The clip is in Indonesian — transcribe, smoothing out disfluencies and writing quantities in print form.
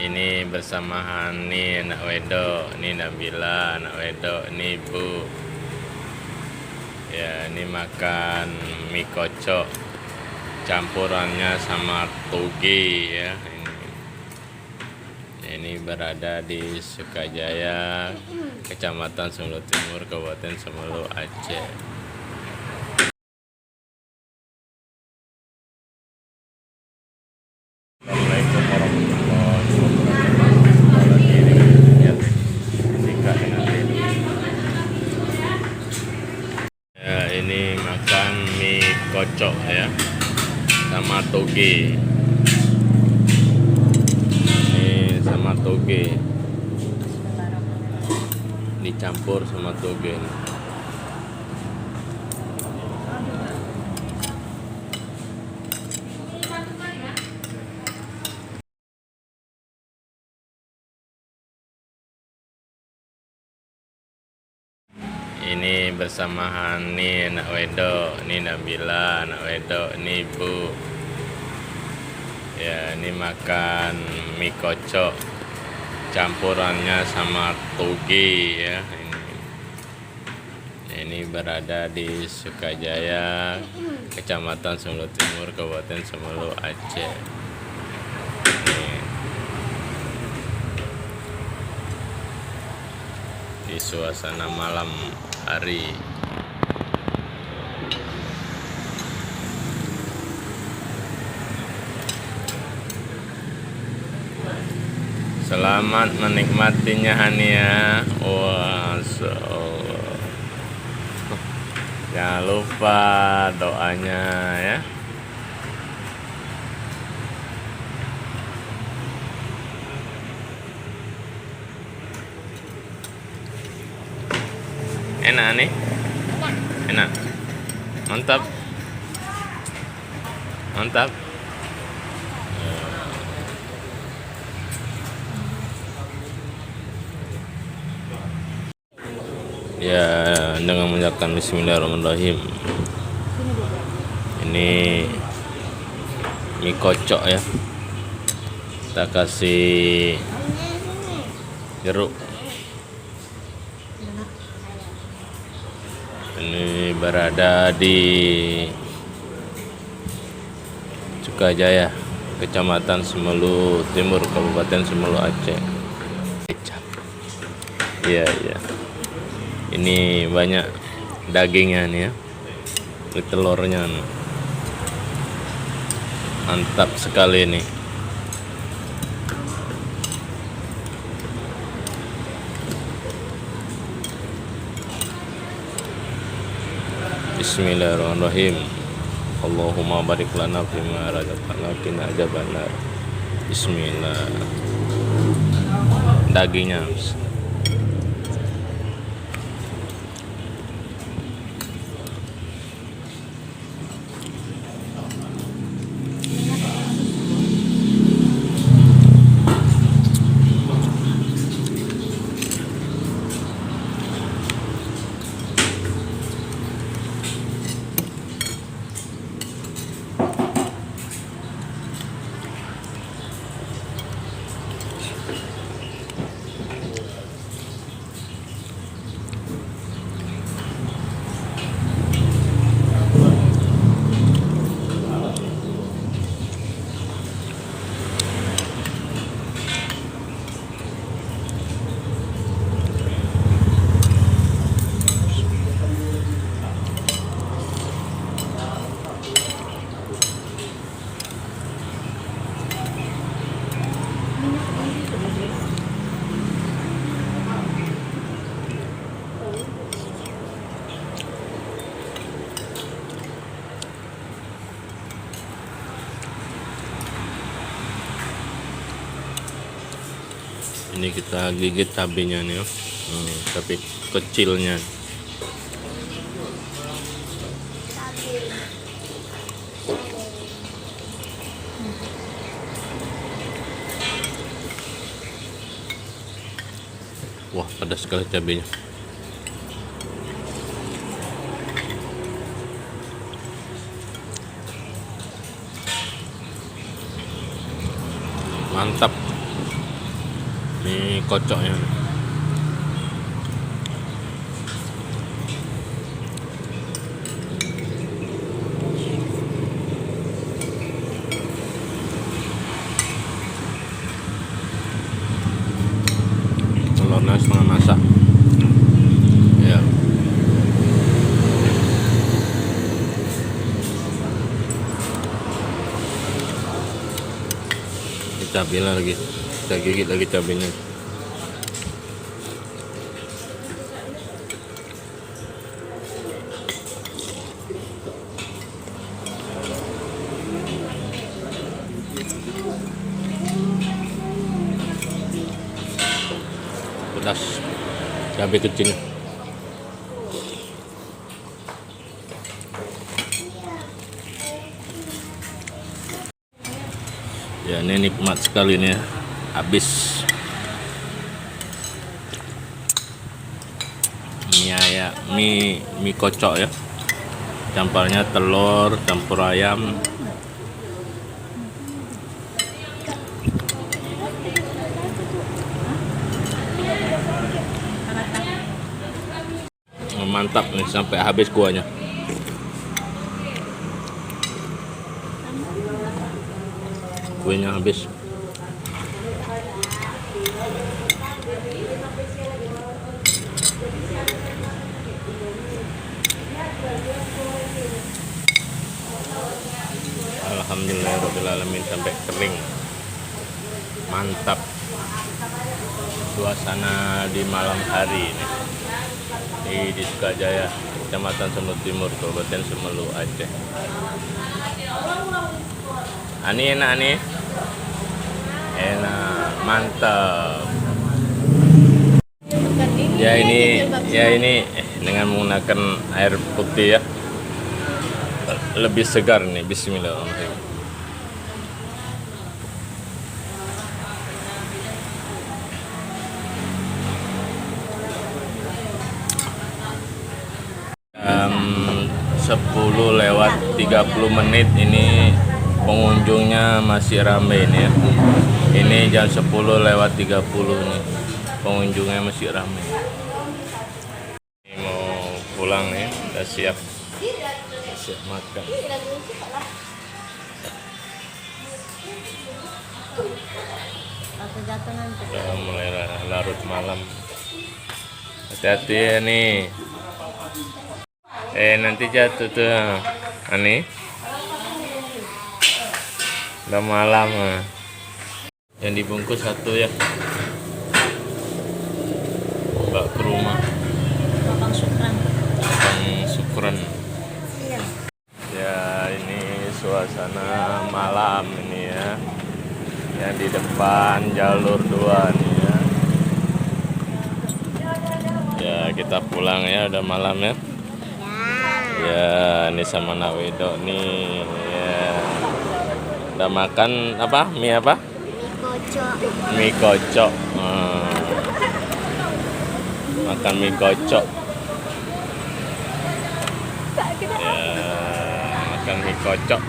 Ini bersama Hani anak wedok, ini Nabila anak wedok, ini ibu. Ya, ini makan mie kocok campurannya sama toge ya. Ini berada di Sukajaya, Kecamatan Sumelu Timur, Kabupaten Sumelu, Aceh. Assalamualaikum warahmatullahi wabarakatuh. Ya, ini makan mie kocok ya sama toge. Ini sama toge, dicampur sama toge. Ini bersama Hani anak wedok, ini Nabila anak wedok, ini ibu. Ya, ini makan mie kocok campurannya sama toge ya. Ini berada di Sukajaya, Kecamatan Sumelu Timur, Kabupaten Sumelu, Aceh. Di suasana malam hari. Selamat menikmatinya Hania. Wah, jangan lupa doanya ya. Enak nih? Enak. Mantap. Mantap. Ya, dengan mengucapkan bismillahirrahmanirrahim. Ini mie kocok ya. Kita kasih jeruk. Ini berada di Sukajaya, Kecamatan Sumelu Timur, Kabupaten Sumelu, Aceh. Iya, iya. Ini banyak dagingnya nih ya. Ini telurnya nih. Mantap sekali nih. Bismillahirrahmanirrahim. Allahumma barik lana fima razaqtana qina adzabannar. Bismillah. Dagingnya. Ini kita gigit cabenya nih, tapi kecilnya. Wah, pedas sekali cabenya. Mantap. Mie kocoknya. Telurnya setengah masak. Ya. Cabenya lagi, kita gigit lagi cabenya. Pedas, cabai kecil. Ya, ini nikmat sekali nih, habis. Mie kocok ya, campurnya telur campur ayam. Mantap nih sampai habis kuahnya. Kuahnya habis. Alhamdulillahirrahmanirrahim sampai kering. Mantap. Suasana di malam hari ini di Sukajaya, Kecamatan Sanur Timur, Kabupaten Semeru, Aceh. Ani enak nih. Enak, mantap. Ya ini dengan menggunakan air putih ya. Lebih segar nih, bismillahirrahmanirrahim. Jam 10:30 ini pengunjungnya masih ramai ini ya. Ini jam 10:30 nih, pengunjungnya masih ramai. Ini mau pulang nih, udah siap makan. Udah mulai larut malam. Hati-hati ya nih. Nanti jatuh tuh. Ani. Udah malam. Yang dibungkus satu ya. Bawa ke rumah. Bang Sukran. Bang Sukran. Iya. Ya, ini suasana malam ini ya. Yang di depan jalur 2 nih ya. Ya, kita pulang ya, udah malam ya. Ya, ini sama Nak Wedok nih. Ya. Udah makan apa? Mie apa? Mie kocok. Makan mie kocok. Ya, makan mie kocok.